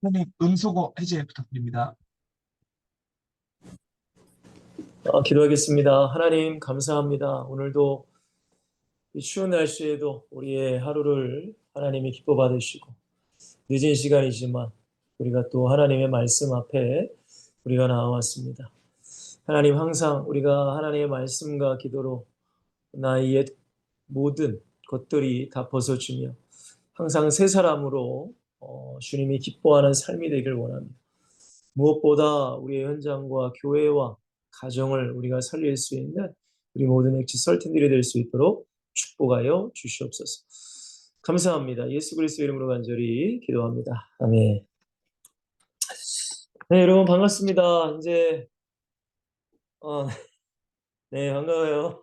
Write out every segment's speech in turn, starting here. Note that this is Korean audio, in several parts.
선생님, 음소거 해제 부탁드립니다. 기도하겠습니다. 하나님 감사합니다. 오늘도 이 추운 날씨에도 우리의 하루를 하나님이 기뻐 받으시고 늦은 시간이지만 우리가 또 하나님의 말씀 앞에 우리가 나와왔습니다. 하나님 항상 우리가 하나님의 말씀과 기도로 나의 옛 모든 것들이 다 벗어지며 항상 새 사람으로 주님이 기뻐하는 삶이 되길 원합니다. 무엇보다 우리의 현장과 교회와 가정을 우리가 살릴 수 있는 우리 모든 액지 설팀들이 될 수 있도록 축복하여 주시옵소서. 감사합니다. 예수 그리스도 이름으로 간절히 기도합니다. 아멘. 네, 여러분 반갑습니다. 이제 네, 반가워요.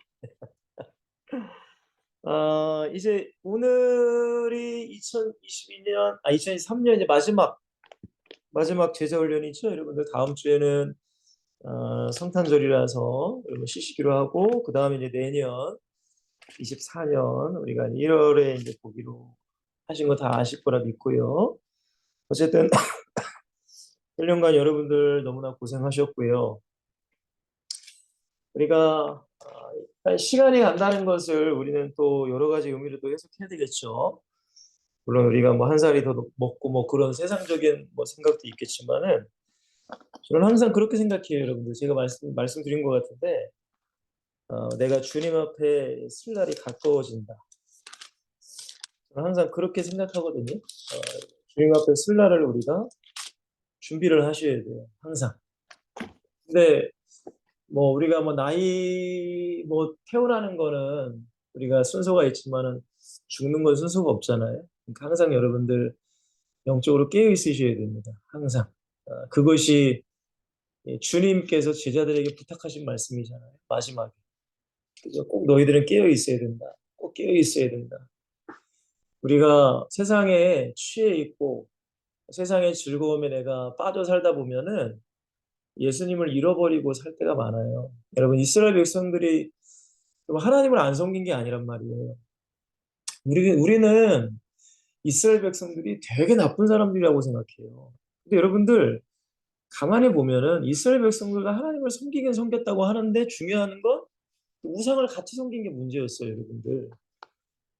이제 오늘이 2023년 이제 마지막 제자훈련이죠. 여러분들 다음 주에는 성탄절이라서 여러분 쉬시기로 하고, 그 다음에 이제 내년 24년 우리가 1월에 이제 보기로 하신 거 다 아실 거라 믿고요. 어쨌든 1년간 여러분들 너무나 고생하셨고요. 우리가 시간이 간다는 것을 우리는 또 여러 가지 의미로 또 해석해야 되겠죠. 물론 우리가 뭐 한 살이 더 먹고 뭐 그런 세상적인 뭐 생각도 있겠지만은 저는 항상 그렇게 생각해요, 여러분들. 제가 말씀드린 것 같은데, 내가 주님 앞에 쓸 날이 가까워진다. 저는 항상 그렇게 생각하거든요. 주님 앞에 쓸 날을 우리가 준비를 하셔야 돼요. 항상. 근데 뭐 우리가 뭐 나이 뭐 태어나는 거는 우리가 순서가 있지만은 죽는 건 순서가 없잖아요. 그러니까 항상 여러분들 영적으로 깨어 있으셔야 됩니다. 항상. 그것이 주님께서 제자들에게 부탁하신 말씀이잖아요. 마지막에. 그죠? 꼭 너희들은 깨어 있어야 된다. 꼭 깨어 있어야 된다. 우리가 세상에 취해 있고 세상의 즐거움에 내가 빠져 살다 보면은 예수님을 잃어버리고 살 때가 많아요. 여러분, 이스라엘 백성들이 하나님을 안 섬긴 게 아니란 말이에요. 우리는 이스라엘 백성들이 되게 나쁜 사람들이라고 생각해요. 근데 여러분들 가만히 보면은 이스라엘 백성들도 하나님을 섬기긴 섬겼다고 하는데 중요한 건 우상을 같이 섬긴 게 문제였어요, 여러분들.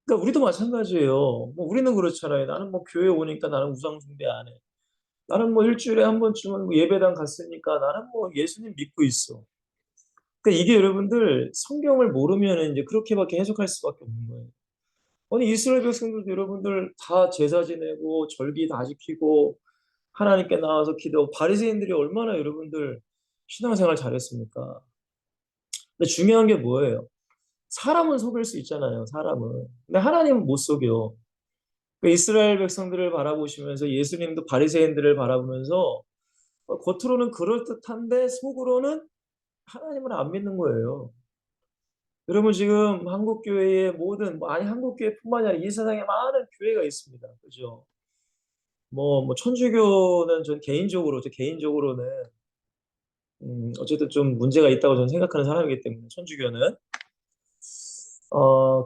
그러니까 우리도 마찬가지예요. 뭐 우리는 그렇잖아요. 나는 뭐 교회 오니까 나는 우상 숭배 안 해. 나는 뭐 일주일에 한 번쯤은 뭐 예배당 갔으니까 나는 뭐 예수님 믿고 있어. 그러니까 이게 여러분들 성경을 모르면 이제 그렇게밖에 해석할 수밖에 없는 거예요. 아니 이스라엘 백성들도 여러분들 다 제사 지내고 절기 다 지키고 하나님께 나와서 기도, 바리새인들이 얼마나 여러분들 신앙생활 잘했습니까? 근데 중요한 게 뭐예요? 사람은 속일 수 있잖아요, 사람은. 근데 하나님은 못 속여. 그 이스라엘 백성들을 바라보시면서 예수님도 바리새인들을 바라보면서 겉으로는 그럴듯한데 속으로는 하나님을 안 믿는 거예요. 여러분 지금 한국 교회의 모든 아니 한국 교회뿐만이 아니라 이 세상에 많은 교회가 있습니다. 그죠? 뭐 천주교는 저 개인적으로는 어쨌든 좀 문제가 있다고 저는 생각하는 사람이기 때문에 천주교는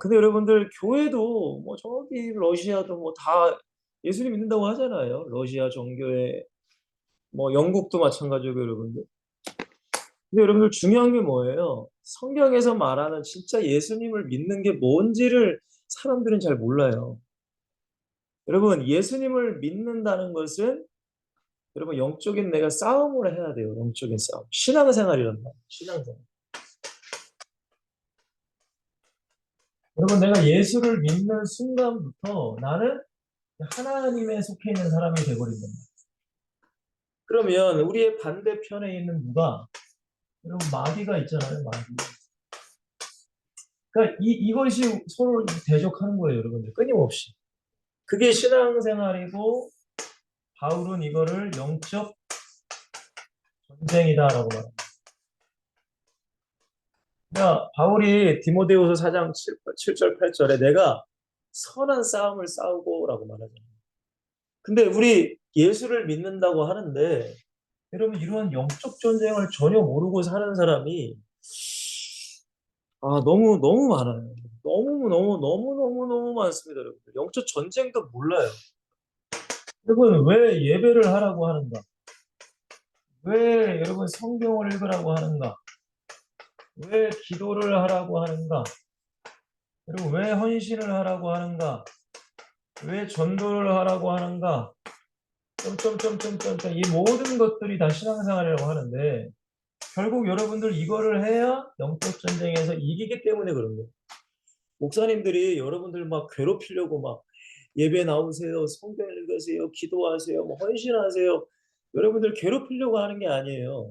근데 여러분들 교회도 뭐 저기 러시아도 뭐 다 예수님 믿는다고 하잖아요. 러시아 정교회 뭐 영국도 마찬가지고 여러분들. 근데 여러분들 중요한 게 뭐예요? 성경에서 말하는 진짜 예수님을 믿는 게 뭔지를 사람들은 잘 몰라요. 여러분, 예수님을 믿는다는 것은 여러분 영적인 내가 싸움을 해야 돼요. 영적인 싸움. 신앙생활이란 말이에요. 신앙생활. 여러분 내가 예수를 믿는 순간부터 나는 하나님에 속해 있는 사람이 되어버린단 말이에요. 그러면 우리의 반대편에 있는 누가 여러분 마귀가 있잖아요. 마귀. 그러니까 이것이 서로 대적하는 거예요. 여러분들 끊임없이. 그게 신앙생활이고 바울은 이거를 영적 전쟁이다라고 말합니다. 그러니까 바울이 디모데후서 4장 7절 8절에 내가 선한 싸움을 싸우고라고 말하잖아요. 근데 우리 예수를 믿는다고 하는데 여러분 이러한 영적 전쟁을 전혀 모르고 사는 사람이 너무 너무 많아요. 너무 너무 너무 너무 너무 많습니다, 여러분들. 영적 전쟁도 몰라요. 여러분, 왜 예배를 하라고 하는가? 왜 여러분 성경을 읽으라고 하는가? 왜 기도를 하라고 하는가? 여러분, 왜 헌신을 하라고 하는가? 왜 전도를 하라고 하는가? 점점점점점점 이 모든 것들이 다 신앙생활이라고 하는데 결국 여러분들 이거를 해야 영적 전쟁에서 이기기 때문에 그런 거예요. 목사님들이 여러분들 막 괴롭히려고 막 예배 나오세요, 성경 읽으세요, 기도하세요, 뭐 헌신하세요. 여러분들 괴롭히려고 하는 게 아니에요.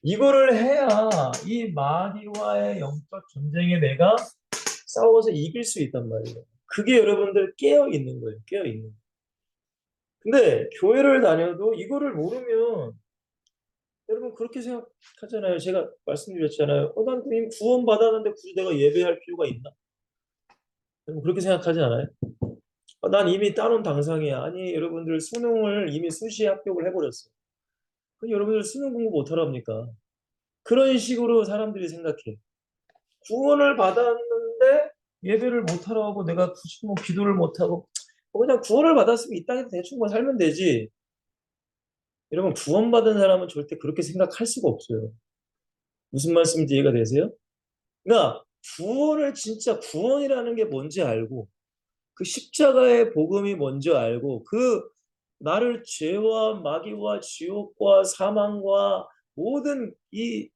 이거를 해야 이 마귀와의 영적 전쟁에 내가 싸워서 이길 수 있단 말이에요. 그게 여러분들 깨어 있는 거예요. 깨어 있는. 근데 교회를 다녀도 이거를 모르면 여러분 그렇게 생각하잖아요. 제가 말씀드렸잖아요. 난 이미 구원 받았는데 굳이 내가 예배할 필요가 있나? 여러분 그렇게 생각하지 않아요? 난 이미 따놓은 당상이야. 아니 여러분들 수능을 이미 수시에 합격을 해버렸어요. 그럼 여러분들 수능 공부 못하랍니까? 그런 식으로 사람들이 생각해. 구원을 받았는데 예배를 못하라고 내가 굳이 뭐 기도를 못하고 그냥 구원을 받았으면 이 땅에서 대충 뭐 살면 되지. 여러분 구원받은 사람은 절대 그렇게 생각할 수가 없어요. 무슨 말씀인지 이해가 되세요? 그러니까 구원을 진짜 구원이라는 게 뭔지 알고 그 십자가의 복음이 뭔지 알고 그 나를 죄와 마귀와 지옥과 사망과 모든 이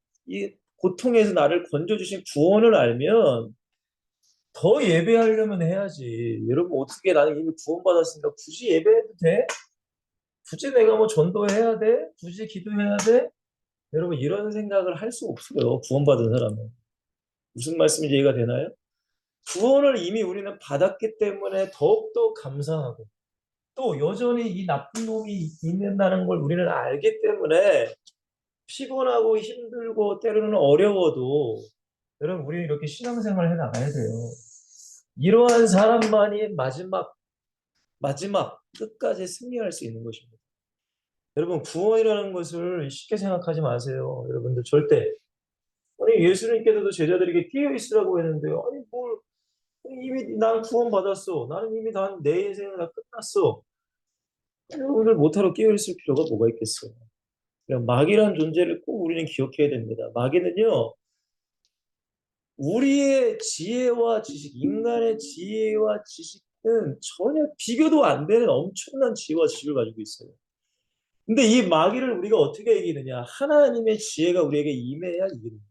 고통에서 나를 건져주신 구원을 알면 더 예배하려면 해야지. 여러분 어떻게 나는 이미 구원받았으니까 굳이 예배해도 돼? 굳이 내가 뭐 전도해야 돼? 굳이 기도해야 돼? 여러분 이런 생각을 할 수 없어요. 구원받은 사람은. 무슨 말씀인지 이해가 되나요? 구원을 이미 우리는 받았기 때문에 더욱더 감사하고 또 여전히 이 나쁜 놈이 있는다는 걸 우리는 알기 때문에 피곤하고 힘들고 때로는 어려워도 여러분 우리는 이렇게 신앙생활을 해 나가야 돼요. 이러한 사람만이 마지막 끝까지 승리할 수 있는 것입니다. 여러분 구원이라는 것을 쉽게 생각하지 마세요. 여러분들 절대. 아니 예수님께서도 제자들에게 끼어 있으라고 했는데 아니 뭘 이미 난 구원 받았어. 나는 이미 내 인생은 다 끝났어. 여러분들 못하러 끼어 있을 필요가 뭐가 있겠어요. 그냥 마귀란 존재를 꼭 우리는 기억해야 됩니다. 마귀는요 우리의 지혜와 지식, 인간의 지혜와 지식은 전혀 비교도 안 되는 엄청난 지혜와 지식을 가지고 있어요. 근데 이 마귀를 우리가 어떻게 이기느냐? 하나님의 지혜가 우리에게 임해야 이기는 거예요.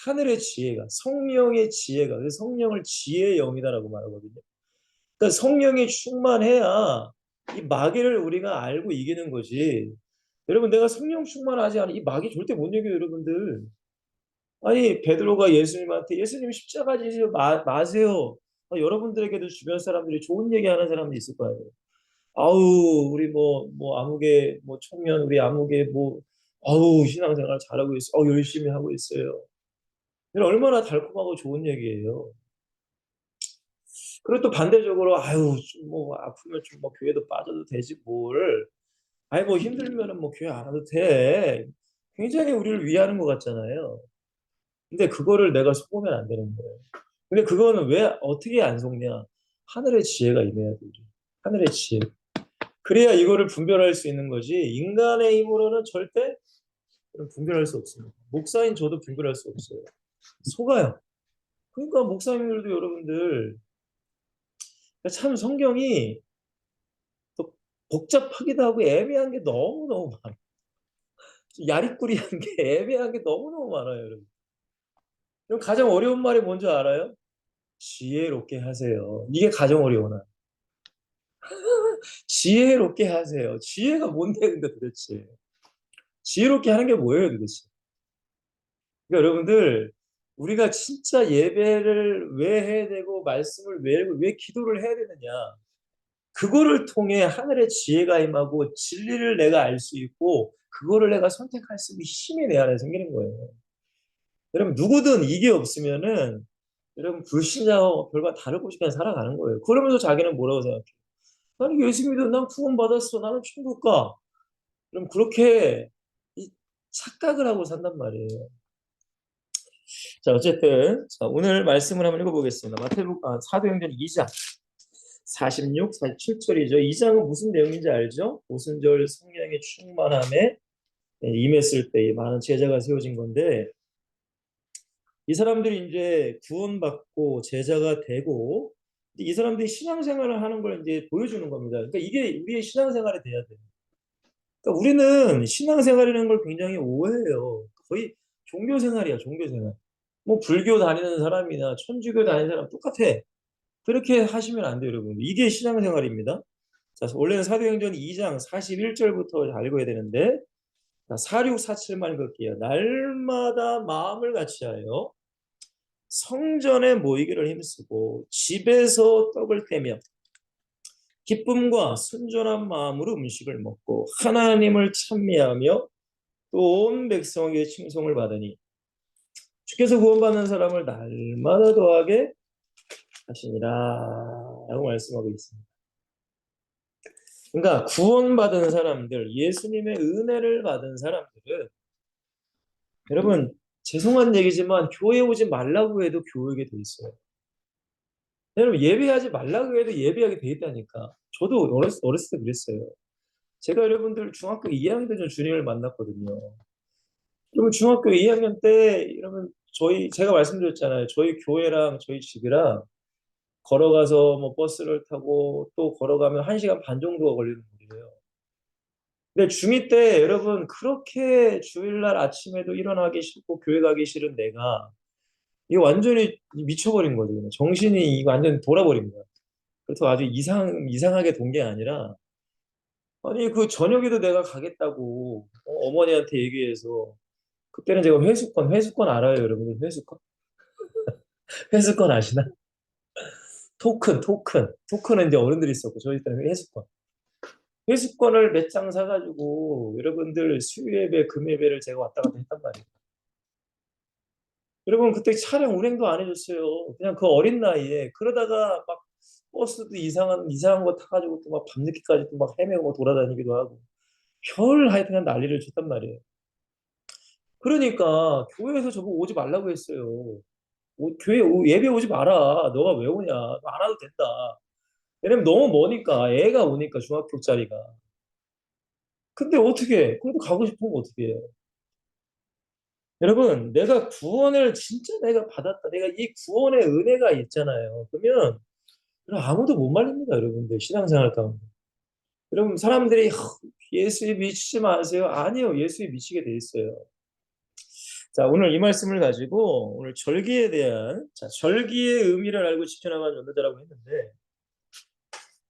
하늘의 지혜가, 성령의 지혜가, 그래서 성령을 지혜의 영이다라고 말하거든요. 그러니까 성령이 충만해야 이 마귀를 우리가 알고 이기는 거지. 여러분, 내가 성령 충만하지 않아 이 마귀 절대 못 이겨요, 여러분들. 아니, 베드로가 예수님한테 예수님 십자가 지지 마세요. 여러분들에게도 주변 사람들이 좋은 얘기하는 사람도 있을 거예요. 아우 우리 뭐 아무개 뭐 청년 우리 아무개 뭐 아우 신앙생활 잘하고 있어. 열심히 하고 있어요. 이건 얼마나 달콤하고 좋은 얘기예요. 그리고 또 반대적으로 아유 좀 뭐 아프면 좀 뭐 교회도 빠져도 되지 뭘. 아이 뭐 힘들면은 뭐 교회 안 와도 돼. 굉장히 우리를 위하는 것 같잖아요. 근데 그거를 내가 속으면 안 되는 거예요. 근데 그거는 왜 어떻게 안 속냐? 하늘의 지혜가 임해야 돼. 하늘의 지혜. 그래야 이거를 분별할 수 있는 거지. 인간의 힘으로는 절대 분별할 수 없습니다. 목사인 저도 분별할 수 없어요. 속아요. 그러니까 목사님들도 여러분들 참 성경이 또 복잡하기도 하고 애매한 게 너무너무 많아요. 야리꾸리한 게 애매한 게 너무너무 많아요, 여러분. 그럼 가장 어려운 말이 뭔지 알아요? 지혜롭게 하세요. 이게 가장 어려워요. 지혜롭게 하세요. 지혜가 뭔데 근데 도대체. 지혜롭게 하는 게 뭐예요, 도대체. 그러니까 여러분들 우리가 진짜 예배를 왜 해야 되고 말씀을 왜 기도를 해야 되느냐. 그거를 통해 하늘의 지혜가 임하고 진리를 내가 알 수 있고 그거를 내가 선택할 수 있는 힘이 내 안에 생기는 거예요. 여러분 누구든 이게 없으면은 여러분 불신자와 별반 다를 곳이 그냥 살아가는 거예요. 그러면서 자기는 뭐라고 생각해? 나는 예수 믿어. 난 구원 받았어. 나는 천국 가. 그럼 그렇게 이 착각을 하고 산단 말이에요. 자, 어쨌든 자, 오늘 말씀을 한번 읽어보겠습니다. 사도행전 2장 46, 47절이죠. 이 장은 무슨 내용인지 알죠? 오순절 성령의 충만함에 임했을 때 많은 제자가 세워진 건데 이 사람들이 이제 구원받고 제자가 되고 이 사람들이 신앙생활을 하는 걸 이제 보여주는 겁니다. 그러니까 이게 우리의 신앙생활이 돼야 돼요. 그러니까 우리는 신앙생활이라는 걸 굉장히 오해해요. 거의 종교생활이야, 종교생활. 뭐 불교 다니는 사람이나 천주교 다니는 사람 똑같아. 그렇게 하시면 안 돼요, 여러분. 이게 신앙생활입니다. 자, 원래는 사도행전 2장 41절부터 알고 해야 되는데, 자, 4647만 읽을게요. 날마다 마음을 같이하여 성전에 모이기를 힘쓰고 집에서 떡을 떼며 기쁨과 순전한 마음으로 음식을 먹고 하나님을 찬미하며 또 온 백성에게 칭송을 받으니 주께서 구원받는 사람을 날마다 더하게 하시니라 라고 말씀하고 있습니다. 그러니까 구원받은 사람들, 예수님의 은혜를 받은 사람들은 여러분 죄송한 얘기지만 교회 오지 말라고 해도 교회 오게 돼 있어요. 여러분 예배하지 말라고 해도 예배하게 돼 있다니까. 저도 어렸을 때 그랬어요. 제가 여러분들 중학교 2학년 때 주님을 만났거든요. 그러면 중학교 2학년 때 여러분 제가 말씀드렸잖아요. 저희 교회랑 저희 집이랑 걸어가서 뭐 버스를 타고 또 걸어가면 1시간 반 정도가 걸리는 거예요. 근데 중2 때 여러분 그렇게 주일날 아침에도 일어나기 싫고 교회 가기 싫은 내가 이거 완전히 미쳐버린 거죠. 그냥. 정신이 완전 돌아버린 거야. 그래서 아주 이상하게 돈 게 아니라 아니 그 저녁에도 내가 가겠다고 어머니한테 얘기해서 그때는 제가 회수권 알아요, 여러분들? 회수권 아시나? 토큰은 이제 어른들이 있었고 저희 때는 회수권을 몇 장 사가지고 여러분들 수요예배, 금요예배를 제가 왔다 갔다 했단 말이에요. 여러분 그때 차량 운행도 안 해줬어요. 그냥 그 어린 나이에 그러다가 막 버스도 이상한 거 타가지고 또 막 밤늦게까지 또 막 헤매고 돌아다니기도 하고 하여튼 난리를 쳤단 말이에요. 그러니까 교회에서 저보고 오지 말라고 했어요. 예배 오지 마라. 너가 왜 오냐? 너 안 와도 된다. 왜냐면 너무 머니까 애가 오니까 중학교짜리가. 근데 어떻게? 그래도 가고 싶으면 어떻게 해요? 여러분, 내가 구원을 진짜 내가 받았다. 내가 이 구원의 은혜가 있잖아요. 그러면 아무도 못 말립니다, 여러분들. 신앙생활 가운데. 여러분, 사람들이 예수에 미치지 마세요. 아니요, 예수에 미치게 돼 있어요. 자, 오늘 이 말씀을 가지고 오늘 절기에 대한 절기의 의미를 알고 지켜나가는 전도자라고 했는데,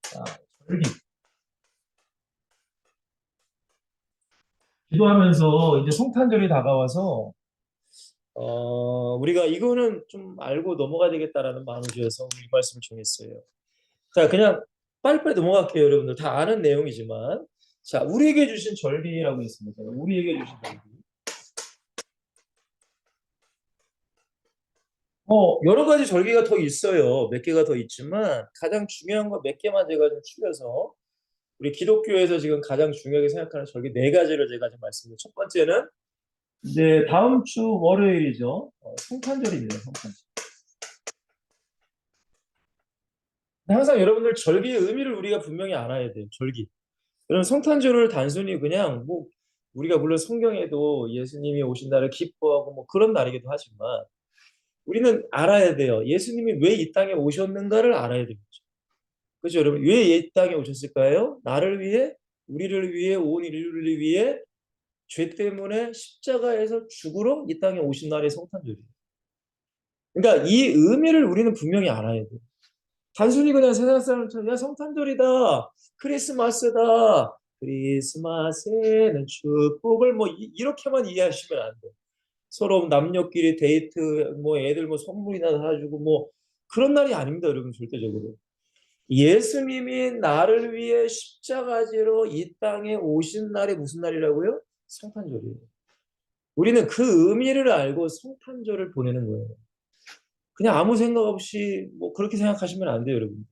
자, 절기. 기도하면서 이제 성탄절이 다가와서 우리가 이거는 좀 알고 넘어가야 되겠다라는 마음을 주셔서 오늘 이 말씀을 정했어요. 자, 그냥 빨리빨리 넘어갈게요, 여러분들. 다 아는 내용이지만. 자, 우리에게 주신 절기라고 있습니다. 우리에게 주신 절기. 여러 가지 절기가 더 있어요. 몇 개가 더 있지만 가장 중요한 거 몇 개만 제가 좀 추려서 우리 기독교에서 지금 가장 중요하게 생각하는 절기 4가지를 제가 좀 말씀드릴게요. 첫 번째는 이제 다음 주 월요일이죠. 성탄절입니다. 성탄절. 항상 여러분들 절기의 의미를 우리가 분명히 알아야 돼요. 절기. 여러분 성탄절을 단순히 그냥 뭐 우리가 물론 성경에도 예수님이 오신 날을 기뻐하고 뭐 그런 날이기도 하지만 우리는 알아야 돼요. 예수님이 왜 이 땅에 오셨는가를 알아야 됩니다. 그렇죠, 여러분? 왜 이 땅에 오셨을까요? 나를 위해, 우리를 위해, 온 인류를 위해 죄 때문에 십자가에서 죽으러 이 땅에 오신 날의 성탄절이에요. 그러니까 이 의미를 우리는 분명히 알아야 돼요. 단순히 그냥 세상 사람처럼 야 성탄절이다, 크리스마스다, 크리스마스에는 축복을 뭐 이렇게만 이해하시면 안 돼요. 서로 남녀끼리 데이트, 뭐 애들 뭐 선물이나 사주고 뭐 그런 날이 아닙니다, 여러분 절대적으로. 예수님이 나를 위해 십자가지로 이 땅에 오신 날이 무슨 날이라고요? 성탄절이에요. 우리는 그 의미를 알고 성탄절을 보내는 거예요. 그냥 아무 생각 없이 뭐 그렇게 생각하시면 안 돼요, 여러분.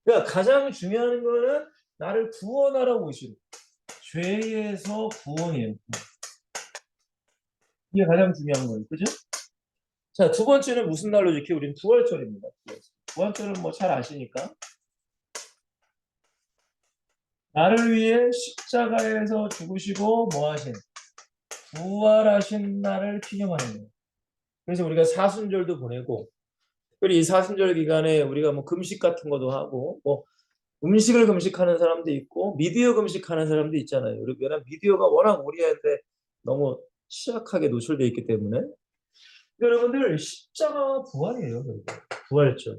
그러니까 가장 중요한 거는 나를 구원하러 오신 죄에서 구원이에요. 이게 가장 중요한 거예요. 그죠? 자, 두 번째는 무슨 날로 지켜? 우리는 부활절입니다. 부활절은 뭐 잘 아시니까. 나를 위해 십자가에서 죽으시고 뭐 하신? 부활하신 날을 기념하는 거예요. 그래서 우리가 사순절도 보내고, 특별히 이 사순절 기간에 우리가 뭐 금식 같은 것도 하고, 뭐 음식을 금식하는 사람도 있고, 미디어 금식하는 사람도 있잖아요. 왜냐면 미디어가 워낙 우리한테 너무 취약하게 노출되어 있기 때문에. 여러분들, 십자가와 부활이에요. 여러분. 부활절.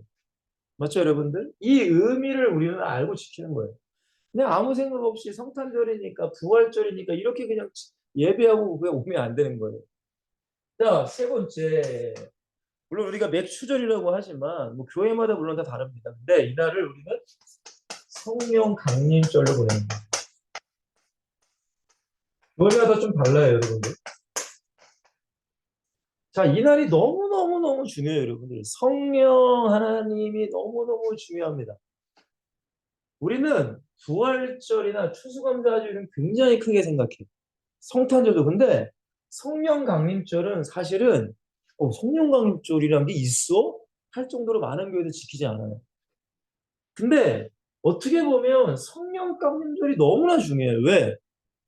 맞죠, 여러분들? 이 의미를 우리는 알고 지키는 거예요. 그냥 아무 생각 없이 성탄절이니까, 부활절이니까, 이렇게 그냥 예배하고 그냥 오면 안 되는 거예요. 자, 세 번째. 물론 우리가 맥추절이라고 하지만, 뭐, 교회마다 물론 다 다릅니다. 근데 이날을 우리는 성령 강림절로 보내는 거예요. 교회마다 좀 달라요, 여러분들. 자, 이날이 너무너무너무 중요해요, 여러분들. 성령 하나님이 너무너무 중요합니다. 우리는 부활절이나 추수감사절은 굉장히 크게 생각해요. 성탄절도. 근데 성령 강림절은 사실은 성령 강림절이라는 게 있어? 할 정도로 많은 교회도 지키지 않아요. 근데 어떻게 보면 성령 강림절이 너무나 중요해요. 왜?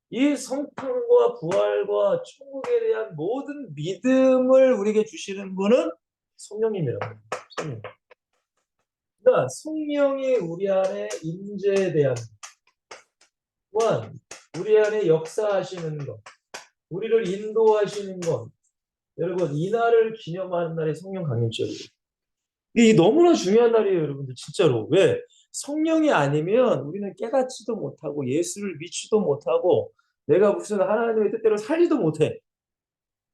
이 성탄과 부활과 천국에 대한 모든 믿음을 우리에게 주시는 분은 성령님이라고 합니다. 성령. 그러니까 성령이 우리 안에 임재에 대한 또한 우리 안에 역사하시는 것, 우리를 인도하시는 것, 여러분 이날을 기념하는 날이 성령 강림절이에요. 이게 너무나 중요한 날이에요, 여러분들 진짜로. 왜? 성령이 아니면 우리는 깨닫지도 못하고 예수를 믿지도 못하고 내가 무슨 하나님의 뜻대로 살지도 못해.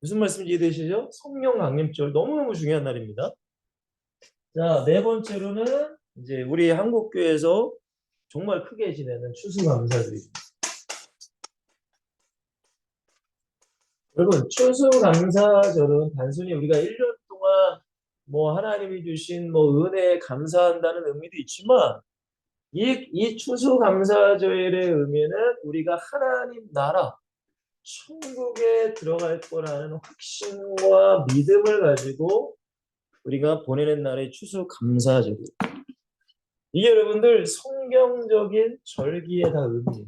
무슨 말씀인지 이해되시죠? 성령 강림절 너무너무 중요한 날입니다. 자, 네 번째로는 이제 우리 한국교회에서 정말 크게 지내는 추수감사절입니다. 여러분, 추수감사절은 단순히 우리가 1년 동안 뭐 하나님이 주신 뭐 은혜에 감사한다는 의미도 있지만 이 추수감사절의 의미는 우리가 하나님 나라 천국에 들어갈 거라는 확신과 믿음을 가지고 우리가 보내는 날의 추수감사절이에요. 이게 여러분들 성경적인 절기의 다 의미예요.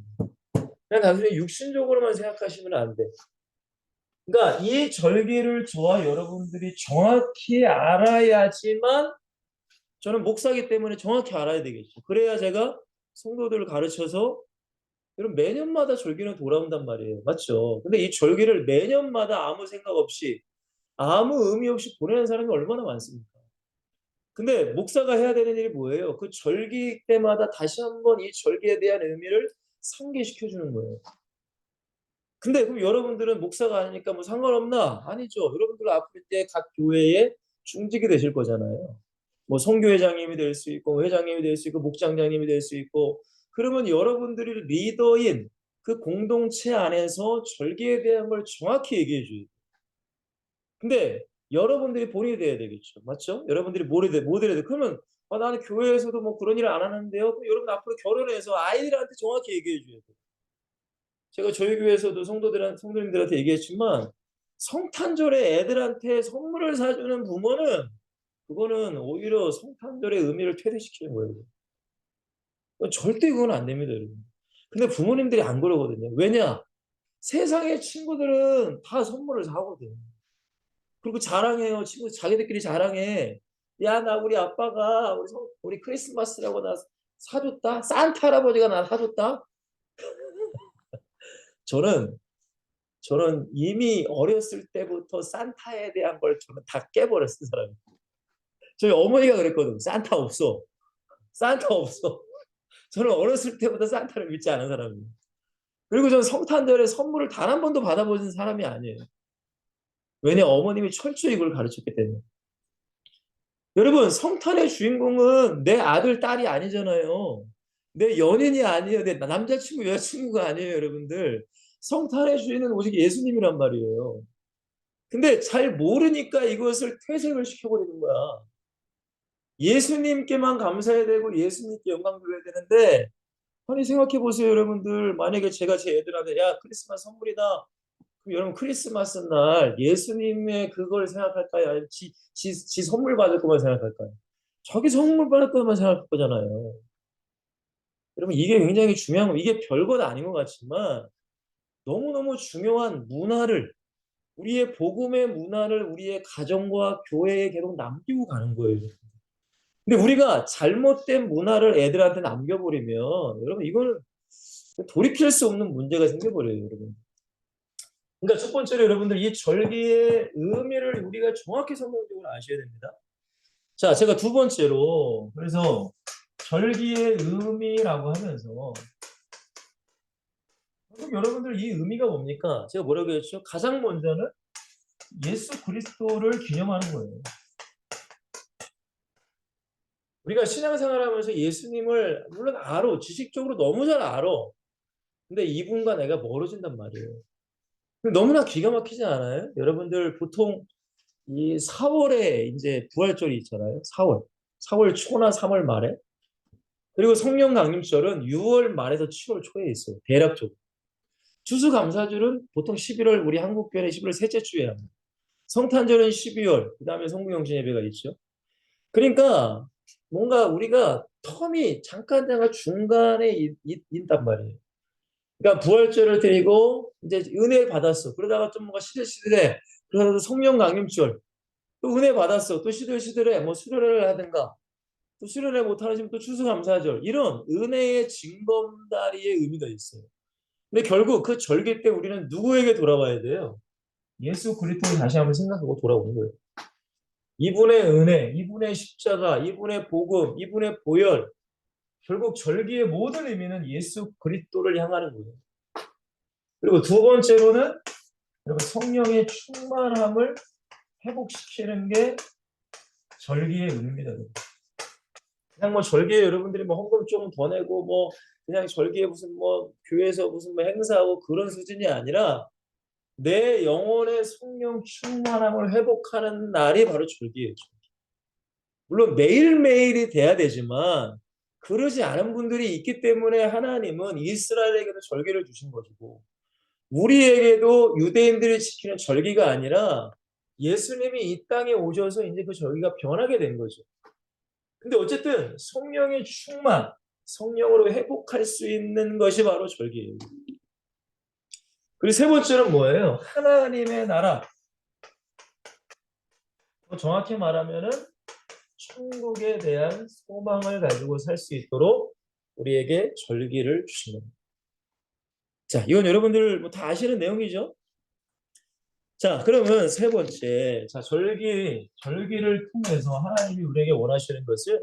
그냥 단순히 육신적으로만 생각하시면 안 돼. 그러니까 이 절기를 저와 여러분들이 정확히 알아야지만, 저는 목사기 때문에 정확히 알아야 되겠죠. 그래야 제가 성도들을 가르쳐서 여러분 매년마다 절기는 돌아온단 말이에요. 맞죠? 근데 이 절기를 매년마다 아무 생각 없이 아무 의미 없이 보내는 사람이 얼마나 많습니까? 근데 목사가 해야 되는 일이 뭐예요? 그 절기 때마다 다시 한번 이 절기에 대한 의미를 상기시켜 주는 거예요. 근데 그럼 여러분들은 목사가 아니니까 뭐 상관없나? 아니죠. 여러분들 앞으로 이제 각 교회에 중직이 되실 거잖아요. 뭐 선교회장님이 될 수 있고 회장님이 될 수 있고 목장장님이 될 수 있고, 그러면 여러분들이 리더인 그 공동체 안에서 절기에 대한 걸 정확히 얘기해 줘요. 근데 여러분들이 본인이 돼야 되겠죠. 맞죠? 여러분들이 뭐 돼야 돼? 그러면 나는 교회에서도 뭐 그런 일을 안 하는데요. 그럼 여러분 앞으로 결혼해서 아이들한테 정확히 얘기해 줘야 돼요. 제가 저희 교회에서도 성도님들한테 얘기했지만 성탄절에 애들한테 선물을 사주는 부모는 그거는 오히려 성탄절의 의미를 퇴대시키는 거예요. 절대 그건 안 됩니다, 여러분. 근데 부모님들이 안 그러거든요. 왜냐? 세상의 친구들은 다 선물을 사거든. 그리고 자랑해요. 친구 자기들끼리 자랑해. 야, 나 우리 아빠가 우리 크리스마스라고 나 사줬다. 산타 할아버지가 나 사줬다. 저는 이미 어렸을 때부터 산타에 대한 걸 저는 다 깨버렸어요, 사람이. 저희 어머니가 그랬거든. 산타 없어. 산타 없어. 저는 어렸을 때부터 산타를 믿지 않은 사람이에요. 그리고 저는 성탄절에 선물을 단 한 번도 받아보는 사람이 아니에요. 왜냐, 어머님이 철저히 이걸 가르쳤기 때문에. 여러분, 성탄의 주인공은 내 아들, 딸이 아니잖아요. 내 연인이 아니에요. 내 남자친구, 여자친구가 아니에요, 여러분들. 성탄의 주인은 오직 예수님이란 말이에요. 근데 잘 모르니까 이것을 퇴색을 시켜버리는 거야. 예수님께만 감사해야 되고 예수님께 영광 돌려야 되는데, 아니 생각해 보세요, 여러분들. 만약에 제가 제 애들한테 야, 크리스마스 선물이다. 그럼 여러분 크리스마스 날 예수님의 그걸 생각할까요? 아니면 지 선물 받을 것만 생각할까요? 자기 선물 받을 것만 생각할 거잖아요. 여러분 이게 굉장히 중요한 거, 이게 별것 아닌 것 같지만 너무너무 중요한 문화를, 우리의 복음의 문화를 우리의 가정과 교회에 계속 남기고 가는 거예요. 근데 우리가 잘못된 문화를 애들한테 남겨버리면 여러분 이거는 돌이킬 수 없는 문제가 생겨버려요, 여러분. 그러니까 첫 번째로 여러분들 이 절기의 의미를 우리가 정확히 성경적으로 아셔야 됩니다. 자, 제가 두 번째로 그래서 절기의 의미라고 하면서 결국 여러분들 이 의미가 뭡니까? 제가 뭐라고 했죠? 가장 먼저는 예수 그리스도를 기념하는 거예요. 우리가 신앙생활하면서 예수님을 물론 알아, 지식적으로 너무 잘 알아. 근데 이분과 내가 멀어진단 말이에요. 너무나 기가 막히지 않아요? 여러분들 보통 이 4월에 이제 부활절이 있잖아요. 4월 초나 3월 말에. 그리고 성령 강림절은 6월 말에서 7월 초에 있어요. 대략적으로. 추수감사절은 보통 11월, 우리 한국교회 11월 셋째 주에 합니다. 성탄절은 12월, 그 다음에 성부영신 예배가 있죠. 그러니까 뭔가 우리가 텀이 잠깐 중간에 있단 말이에요. 그러니까 부활절을 드리고 이제 은혜 받았어. 그러다가 좀 뭔가 시들시들해. 그러다가 성령 강림절 또 은혜 받았어. 또 시들시들해. 뭐 수련회를 하든가 또 수련회 못하는 지금 또 추수감사절 이런 은혜의 징검다리의 의미가 있어요. 근데 결국 그 절기 때 우리는 누구에게 돌아와야 돼요? 예수 그리스도를 다시 한번 생각하고 돌아오는 거예요. 이분의 은혜, 이분의 십자가, 이분의 복음, 이분의 보혈, 결국 절기의 모든 의미는 예수 그리스도를 향하는 거예요. 그리고 두 번째로는 여러분 성령의 충만함을 회복시키는 게 절기의 의미입니다. 그냥 뭐 절기에 여러분들이 뭐 헌금 좀 더 내고 뭐 그냥 절기에 무슨 뭐 교회에서 무슨 뭐 행사하고 그런 수준이 아니라 내 영혼의 성령 충만함을 회복하는 날이 바로 절기예요. 물론 매일매일이 돼야 되지만 그러지 않은 분들이 있기 때문에 하나님은 이스라엘에게도 절기를 주신 것이고 우리에게도 유대인들이 지키는 절기가 아니라 예수님이 이 땅에 오셔서 이제 그 절기가 변하게 된 거죠. 근데 어쨌든 성령의 충만, 성령으로 회복할 수 있는 것이 바로 절기예요. 그리고 세 번째는 뭐예요? 하나님의 나라. 정확히 말하면은 천국에 대한 소망을 가지고 살 수 있도록 우리에게 절기를 주신 겁니다. 자, 이건 여러분들 뭐 다 아시는 내용이죠? 자, 그러면 세 번째, 자, 절기를 통해서 하나님이 우리에게 원하시는 것은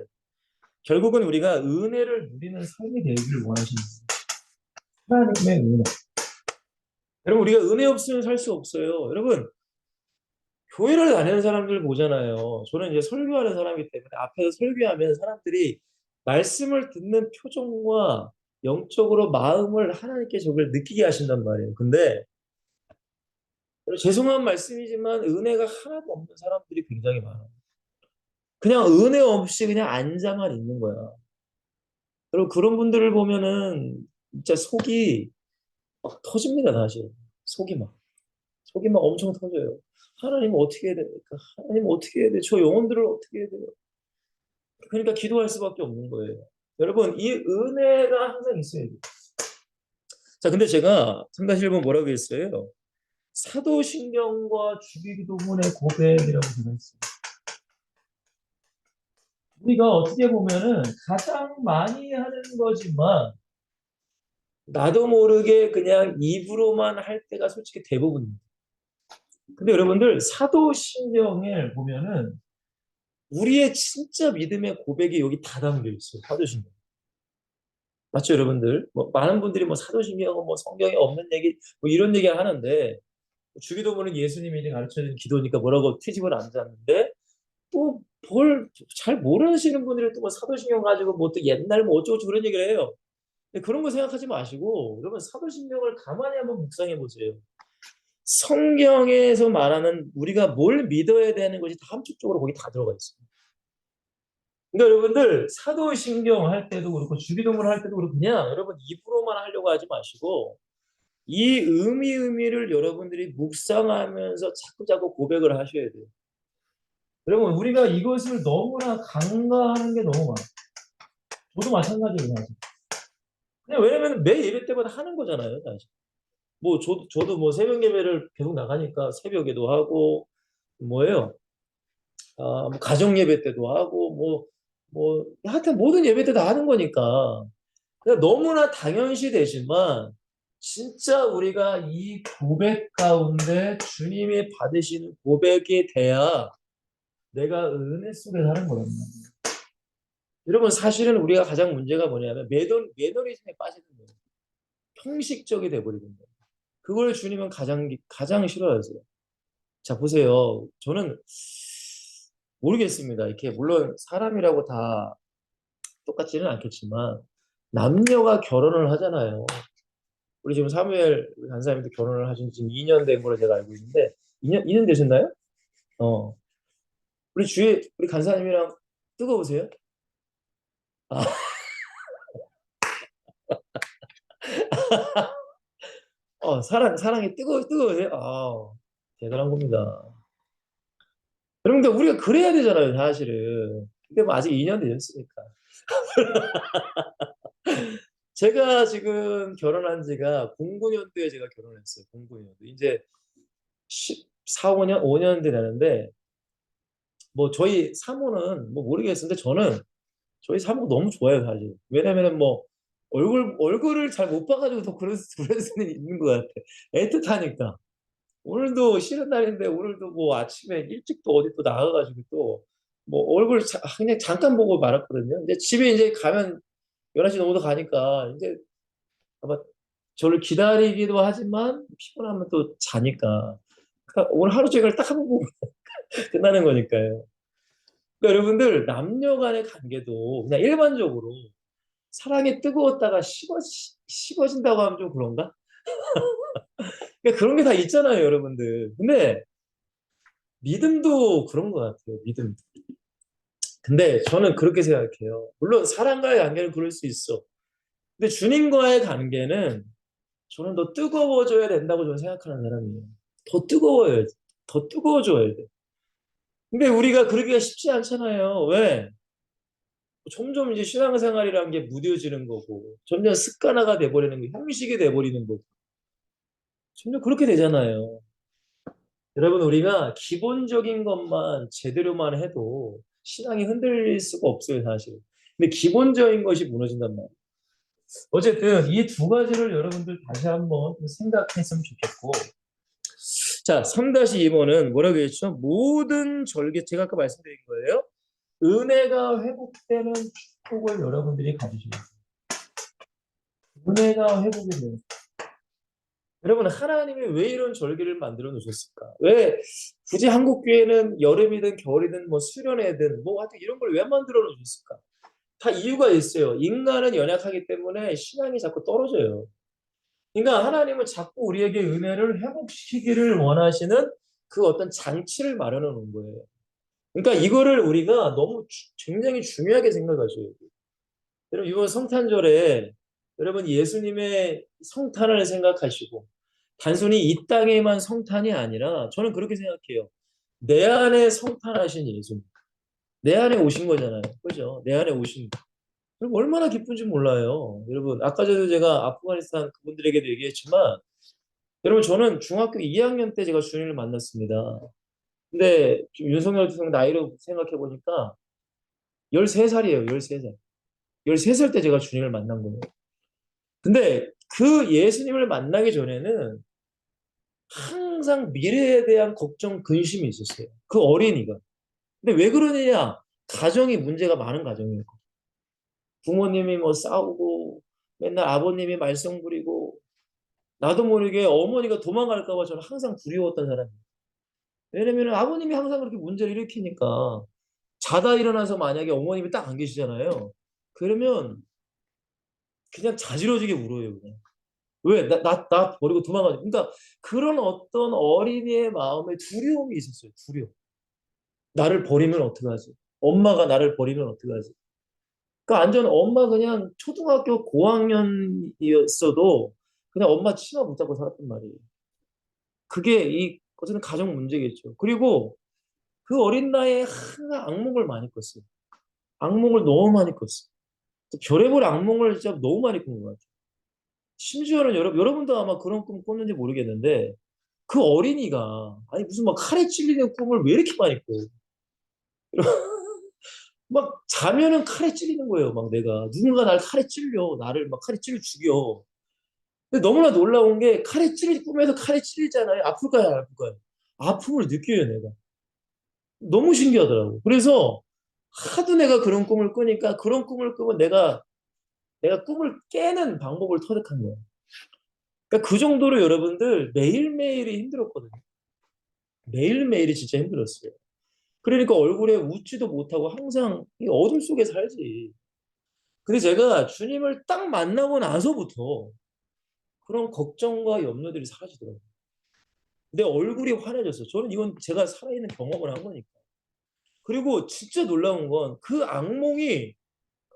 결국은 우리가 은혜를 누리는 삶이 되기를 원하시는 거예요. 하나님의 은혜. 여러분, 우리가 은혜 없으면 살 수 없어요. 여러분, 교회를 다니는 사람들 보잖아요. 저는 이제 설교하는 사람이기 때문에 앞에서 설교하면 사람들이 말씀을 듣는 표정과 영적으로 마음을 하나님께 저걸 느끼게 하신단 말이에요. 근데 죄송한 말씀이지만 은혜가 하나도 없는 사람들이 굉장히 많아요. 그냥 은혜 없이 그냥 앉아만 있는 거야. 그리고 그런 분들을 보면은 진짜 속이 막 터집니다, 사실. 속이 막. 속이 막 엄청 터져요. 하나님 어떻게 해야 됩니까? 하나님 어떻게 해야 돼? 저 영혼들을 어떻게 해야 돼요? 그러니까 기도할 수밖에 없는 거예요. 여러분, 이 은혜가 항상 있어야 돼요. 자, 근데 제가 3-1번 뭐라고 했어요? 사도신경과 주기도문의 고백이라고 제가 했어요. 우리가 어떻게 보면은 가장 많이 하는 거지만 나도 모르게 그냥 입으로만 할 때가 솔직히 대부분입니다. 근데 여러분들 사도신경을 보면은 우리의 진짜 믿음의 고백이 여기 다 담겨 있어요. 사도신경. 맞죠, 여러분들? 뭐 많은 분들이 뭐 사도신경은 뭐 성경에 없는 얘기, 뭐 이런 얘기 하는데 주기도문은 예수님이 이제 가르쳐준 기도니까 뭐라고 트집을 안 잡는데 또 뭘 잘 모르시는 분들이 또 뭐 사도신경 가지고 뭐 또 옛날 뭐 어쩌고 저쩌고 그런 얘기를 해요. 근데 그런 거 생각하지 마시고 여러분 사도신경을 가만히 한번 묵상해 보세요. 성경에서 말하는 우리가 뭘 믿어야 되는 것이 다 함축적으로 거기 다 들어가 있어요. 그러니까 여러분들 사도신경 할 때도 그렇고 주기도문 할 때도 그렇고 그냥 여러분 입으로만 하려고 하지 마시고 이 의미를 여러분들이 묵상하면서 자꾸자꾸 고백을 하셔야 돼요. 여러분 우리가 이것을 너무나 간과하는 게 너무 많아요. 저도 마찬가지예요. 그냥 왜냐면 매 예배 때마다 하는 거잖아요, 사실. 뭐 저도 뭐 새벽 예배를 계속 나가니까 새벽에도 하고 뭐예요? 뭐 가정 예배 때도 하고 하여튼 모든 예배 때 다 하는 거니까 그냥 너무나 당연시 되지만 진짜 우리가 이 고백 가운데 주님이 받으시는 고백이 돼야 내가 은혜 속에 사는 거란 말이에요. 여러분 사실은 우리가 가장 문제가 뭐냐면 매너리즘에 빠지는 거예요. 형식적이 돼버리는 거예요. 그걸 주님은 가장 싫어하세요. 자 보세요. 저는 모르겠습니다. 이렇게 물론 사람이라고 다 똑같지는 않겠지만 남녀가 결혼을 하잖아요. 우리 지금 사무엘 우리 간사님도 결혼을 하신 지 2년 된 걸로 제가 알고 있는데 2년 되셨나요? 어. 우리 주위 우리 간사님이랑 뜨거우세요? 아, 사랑이 뜨거우세요? 아, 대단한 겁니다. 그런데 우리가 그래야 되잖아요, 사실은. 근데 뭐 아직 2년 되셨으니까. 제가 지금 결혼한 지가 09년도에 제가 결혼했어요. 09년도. 이제 14, 5년, 5년 되는데 뭐 저희 사모는 뭐 모르겠는데 저는 저희 사모 너무 좋아요, 사실. 왜냐면은 뭐 얼굴을 잘 못 봐가지고 더 그럴 수는 있는 것 같아. 애틋하니까. 오늘도 쉬는 날인데 오늘도 뭐 아침에 일찍 또 어디 또 나가가지고 또 뭐 얼굴 그냥 잠깐 보고 말았거든요. 근데 집에 이제 가면 11시 넘어도 가니까 이제 아마 저를 기다리기도 하지만 피곤하면 또 자니까 그러니까 오늘 하루 종일 딱 한 번 보고 끝나는 거니까요. 그러니까 여러분들 남녀 간의 관계도 그냥 일반적으로 사랑이 뜨거웠다가 식어진다고 하면 좀 그런가? 그러니까 그런 게 다 있잖아요, 여러분들. 근데 믿음도 그런 것 같아요, 믿음. 근데 저는 그렇게 생각해요. 물론 사람과의 관계는 그럴 수 있어. 근데 주님과의 관계는 저는 더 뜨거워져야 된다고 저는 생각하는 사람이에요. 더 뜨거워야 돼. 더 뜨거워져야 돼. 근데 우리가 그러기가 쉽지 않잖아요. 왜? 점점 이제 신앙생활이라는 게 무뎌지는 거고, 점점 습관화가 돼버리는 거, 형식이 돼버리는 거고, 점점 그렇게 되잖아요. 여러분, 우리가 기본적인 것만 제대로만 해도 신앙이 흔들릴 수가 없어요, 사실. 근데 기본적인 것이 무너진단 말이에요. 어쨌든 이 두 가지를 여러분들 다시 한번 생각했으면 좋겠고, 자, 3-2번은 뭐라고 했죠? 모든 제가 아까 말씀드린 거예요. 은혜가 회복되는 축복을 여러분들이 가지셔야 돼요. 은혜가 회복이 돼요. 여러분, 하나님이 왜 이런 절기를 만들어 놓으셨을까? 왜 굳이 한국 교회는 여름이든 겨울이든 뭐 수련회든 뭐 하여튼 이런 걸 왜 만들어 놓으셨을까? 다 이유가 있어요. 인간은 연약하기 때문에 신앙이 자꾸 떨어져요. 그러니까 하나님은 자꾸 우리에게 은혜를 회복시키기를 원하시는 그 어떤 장치를 마련해 놓은 거예요. 그러니까 이거를 우리가 너무 굉장히 중요하게 생각하셔야 돼요. 여러분 이번 성탄절에 여러분 예수님의 성탄을 생각하시고 단순히 이 땅에만 성탄이 아니라 저는 그렇게 생각해요. 내 안에 성탄하신 예수님. 내 안에 오신 거잖아요. 그죠? 내 안에 오신 거. 그럼 얼마나 기쁜지 몰라요. 여러분 아까 전에 제가 아프가니스탄 그분들에게도 얘기했지만 여러분 저는 중학교 2학년 때 제가 주님을 만났습니다. 근데 지금 윤석열 대통령 나이로 생각해 보니까 13살이에요. 13살. 13살 때 제가 주님을 만난 거예요. 근데 그 예수님을 만나기 전에는 항상 미래에 대한 걱정, 근심이 있었어요. 그 어린이가. 근데 왜 그러느냐? 가정이 문제가 많은 가정이에요. 부모님이 뭐 싸우고 맨날 아버님이 말썽 부리고 나도 모르게 어머니가 도망갈까 봐 저는 항상 두려웠던 사람이에요. 왜냐면 아버님이 항상 그렇게 문제를 일으키니까 자다 일어나서 만약에 어머님이 딱 안 계시잖아요. 그러면 그냥 자지러지게 울어요. 그냥. 왜? 나 버리고 도망가지. 그러니까 그런 어떤 어린이의 마음에 두려움이 있었어요. 두려움. 나를 버리면 어떡하지? 엄마가 나를 버리면 어떡하지? 그러니까 완전 엄마 그냥 초등학교 고학년이었어도 그냥 엄마 치마 붙잡고 살았단 말이에요. 그게 어쨌든 가정 문제겠죠. 그리고 그 어린 나이에 항상 악몽을 많이 꿨어요. 악몽을 너무 많이 꿨어요. 별의별 악몽을 진짜 너무 많이 꾼 것 같아요. 심지어는 여러분도 아마 그런 꿈 꿨는지 모르겠는데 그 어린이가 아니 무슨 막 칼에 찔리는 꿈을 왜 이렇게 많이 꿔? 막 자면은 칼에 찔리는 거예요. 막 내가 누군가 날 칼에 찔려 나를 막 칼에 찔러 죽여. 근데 너무나 놀라운 게 칼에 찔리 꿈에서 칼에 찔리잖아요. 아플까요, 안 아플까요? 아픔을 느껴요, 내가. 너무 신기하더라고. 그래서 하도 내가 그런 꿈을 꾸니까 그런 꿈을 꾸면 내가 꿈을 깨는 방법을 터득한 거예요. 그러니까 그 정도로 여러분들 매일매일이 힘들었거든요. 매일매일이 진짜 힘들었어요. 그러니까 얼굴에 웃지도 못하고 항상 이 어둠 속에 살지. 근데 제가 주님을 딱 만나고 나서부터 그런 걱정과 염려들이 사라지더라고요. 내 얼굴이 환해졌어요. 저는 이건 제가 살아있는 경험을 한 거니까. 그리고 진짜 놀라운 건 그 악몽이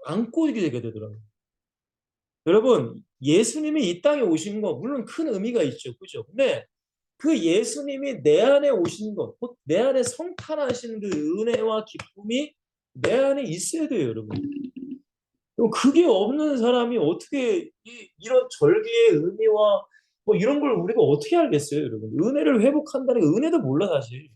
안 꿔지게 되게 되더라고요. 여러분, 예수님이 이 땅에 오신 거 물론 큰 의미가 있죠. 그죠? 근데 그 예수님이 내 안에 오신 것, 곧 내 안에 성탄하신 그 은혜와 기쁨이 내 안에 있어야 돼요, 여러분. 그럼 그게 없는 사람이 어떻게 이런 절기의 의미와 뭐 이런 걸 우리가 어떻게 알겠어요, 여러분? 은혜를 회복한다는 게 은혜도 몰라, 사실.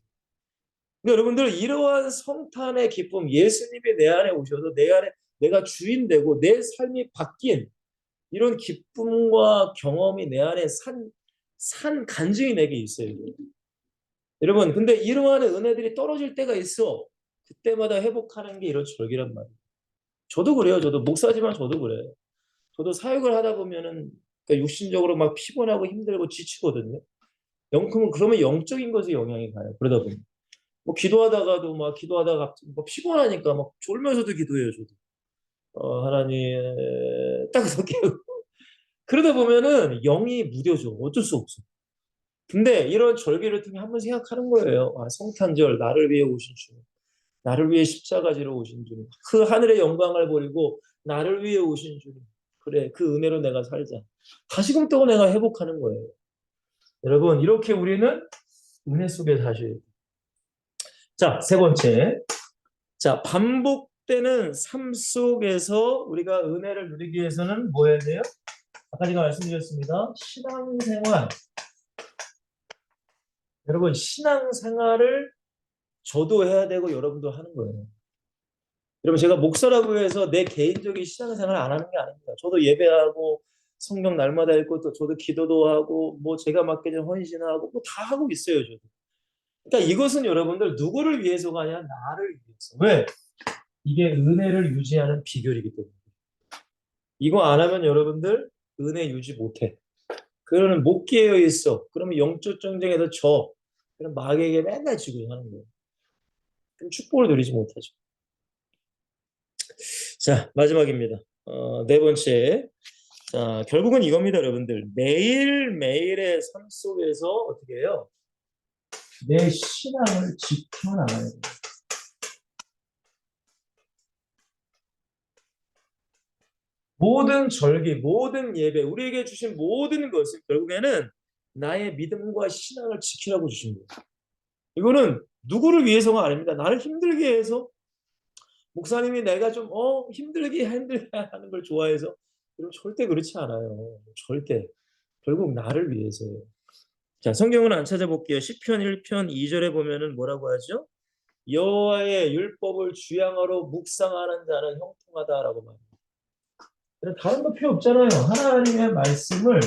근데 여러분들, 이러한 성탄의 기쁨, 예수님이 내 안에 오셔서 내 안에 내가 주인 되고 내 삶이 바뀐 이런 기쁨과 경험이 내 안에 산 간증이 내게 있어요. 여러분, 근데 이러한 은혜들이 떨어질 때가 있어. 그때마다 회복하는 게 이런 절기란 말이에요. 저도 그래요. 저도 목사지만 저도 그래요. 저도 사역을 하다 보면은 그러니까 육신적으로 막 피곤하고 힘들고 지치거든요. 그러면 영적인 것에 영향이 가요. 그러다 보면 뭐 기도하다가도 막 기도하다가 갑자기 뭐 피곤하니까 막 졸면서도 기도해요. 저도 하나님 딱 그렇게 그러다 보면은 영이 무뎌져. 어쩔 수 없어. 근데 이런 절기를 통해 한번 생각하는 거예요. 아, 성탄절 나를 위해 오신 주님. 나를 위해 십자가 지러 오신 주님. 그 하늘의 영광을 버리고 나를 위해 오신 주님. 그래, 그 은혜로 내가 살자. 다시금 또 내가 회복하는 거예요. 여러분, 이렇게 우리는 은혜 속에 사셔야 돼요. 자, 세 번째. 자, 반복되는 삶 속에서 우리가 은혜를 누리기 위해서는 뭐 해야 돼요? 아까 제가 말씀드렸습니다. 신앙생활. 여러분, 신앙생활을 저도 해야 되고 여러분도 하는 거예요. 여러분, 제가 목사라고 해서 내 개인적인 신앙생활을 안 하는 게 아닙니다. 저도 예배하고 성경 날마다 읽고 또 저도 기도도 하고 뭐 제가 맡게 된 헌신하고 뭐 다 하고 있어요, 저도. 그러니까 이것은 여러분들 누구를 위해서가 아니라 나를 위해서. 왜? 이게 은혜를 유지하는 비결이기 때문에. 이거 안 하면 여러분들 은혜 유지 못해. 그러면 못 깨어 있어. 그러면 영적 전쟁에서 져. 그럼 마귀에게 맨날 지고 하는 거예요. 그럼 축복을 누리지 못하죠. 자, 마지막입니다. 네 번째. 자, 결국은 이겁니다, 여러분들. 매일매일의 삶 속에서 어떻게 해요? 내 신앙을 지켜나가야 돼요. 모든 절기, 모든 예배, 우리에게 주신 모든 것을 결국에는 나의 믿음과 신앙을 지키라고 주신 거예요. 이거는 누구를 위해서가 아닙니다. 나를 힘들게 해서 목사님이 내가 좀 힘들게 하는 걸 좋아해서 여러분 절대 그렇지 않아요. 절대. 결국 나를 위해서예요. 자, 성경은 안 찾아볼게요. 시편 1편 2절에 보면은 뭐라고 하죠? 여호와의 율법을 주양하러 묵상하는 자는 형통하다라고 말합니다. 다른 거 필요 없잖아요. 하나님의 말씀을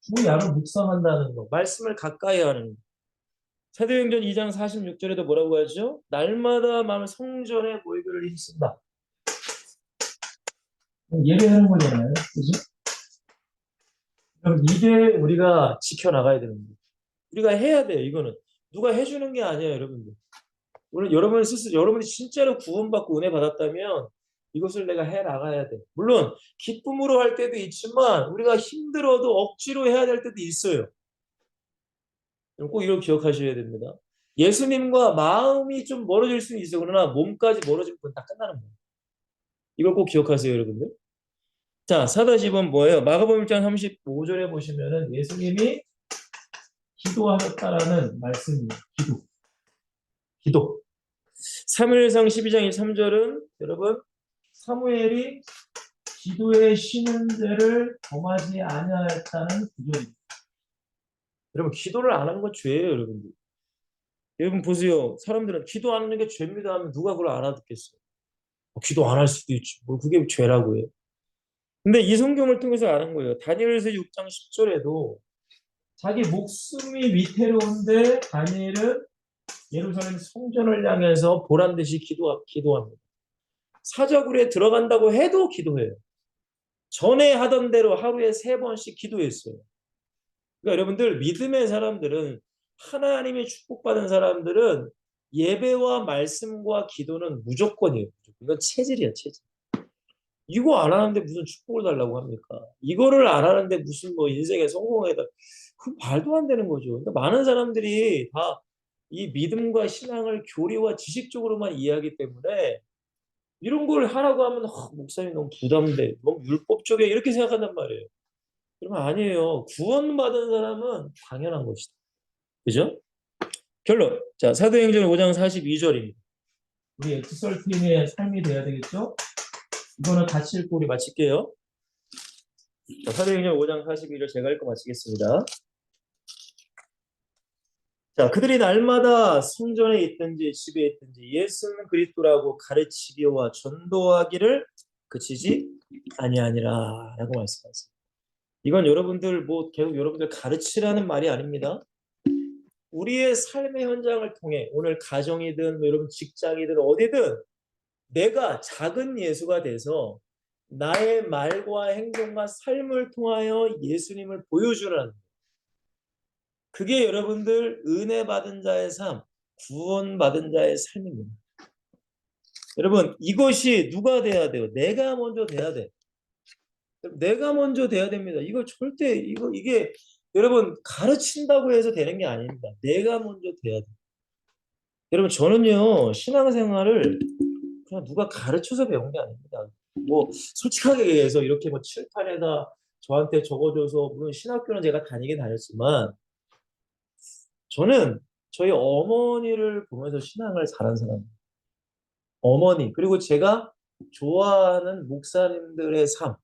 주야로 묵상한다는 거. 말씀을 가까이 하는 거. 사도행전 2장 46절에도 뭐라고 하죠? 날마다 마음 성전에 모이기를 힘쓴다. 예배하는 거잖아요. 그죠? 그럼 이게 우리가 지켜나가야 되는 거예요. 우리가 해야 돼요. 이거는. 누가 해주는 게 아니에요, 여러분들. 오늘 여러분 스스로, 여러분이 진짜로 구원받고 은혜 받았다면 이것을 내가 해 나가야 돼. 물론 기쁨으로 할 때도 있지만 우리가 힘들어도 억지로 해야 될 때도 있어요. 꼭 이걸 기억하셔야 됩니다. 예수님과 마음이 좀 멀어질 수는 있어요. 그러나 몸까지 멀어지면 그건 다 끝나는 거예요. 이걸 꼭 기억하세요, 여러분들. 자, 4-2번 뭐예요? 마가복음 1장 35절에 보시면은 예수님이 기도하셨다라는 말씀이에요. 기도. 사무엘상 12장 23절은 여러분 사무엘이 기도에 쉬는 죄를 범하지 아니하였다는 구절입니다. 여러분 기도를 안 하는 건 죄예요, 여러분들. 여러분 보세요. 사람들은 기도 안 하는 게 죄입니다 하면 누가 그걸 알아듣겠어요? 기도 안 할 수도 있지. 뭐 그게 죄라고 해요. 근데 이 성경을 통해서 아는 거예요. 다니엘서 6장 10절에도 자기 목숨이 위태로운데 다니엘은 예루살렘 성전을 향해서 보란 듯이 기도합니다. 사저굴에 들어간다고 해도 기도해요. 전에 하던 대로 하루에 3번씩 기도했어요. 그러니까 여러분들 믿음의 사람들은 하나님의 축복받은 사람들은 예배와 말씀과 기도는 무조건이에요. 이건 체질이야, 체질. 이거 안 하는데 무슨 축복을 달라고 합니까? 이거를 안 하는데 무슨 뭐 인생에 성공해다. 그 말도 안 되는 거죠. 그러니까 많은 사람들이 다 이 믿음과 신앙을 교리와 지식적으로만 이해하기 때문에 이런 걸 하라고 하면 목사님 너무 부담돼. 너무 율법적이야. 이렇게 생각한단 말이에요. 그러면 아니에요. 구원받은 사람은 당연한 것이다. 그죠? 결론. 자, 사도행전 5장 42절입니다. 우리 엑스설틴의 삶이 돼야 되겠죠? 이거는 같이 읽고 우리 마칠게요. 자, 사도행전 5장 42절 제가 읽고 마치겠습니다. 자, 그들이 날마다 성전에 있든지 집에 있든지 예수는 그리스도라고 가르치기와 전도하기를 그치지 아니하니라 라고 말씀하셨습니다. 이건 여러분들 뭐 계속 여러분들 가르치라는 말이 아닙니다. 우리의 삶의 현장을 통해 오늘 가정이든 뭐 여러분 직장이든 어디든 내가 작은 예수가 돼서 나의 말과 행동과 삶을 통하여 예수님을 보여주라는 그게 여러분들 은혜 받은 자의 삶, 구원 받은 자의 삶입니다. 여러분 이것이 누가 돼야 돼요? 내가 먼저 돼야 돼. 내가 먼저 돼야 됩니다. 이거 절대 이게 여러분 가르친다고 해서 되는 게 아닙니다. 내가 먼저 돼야 돼. 여러분 저는요 신앙생활을 그냥 누가 가르쳐서 배운 게 아닙니다. 뭐 솔직하게 얘기해서 이렇게 뭐 칠판에다 저한테 적어줘서 물론 신학교는 제가 다니긴 다녔지만 저는 저희 어머니를 보면서 신앙을 잘한 사람입니다. 어머니 그리고 제가 좋아하는 목사님들의 삶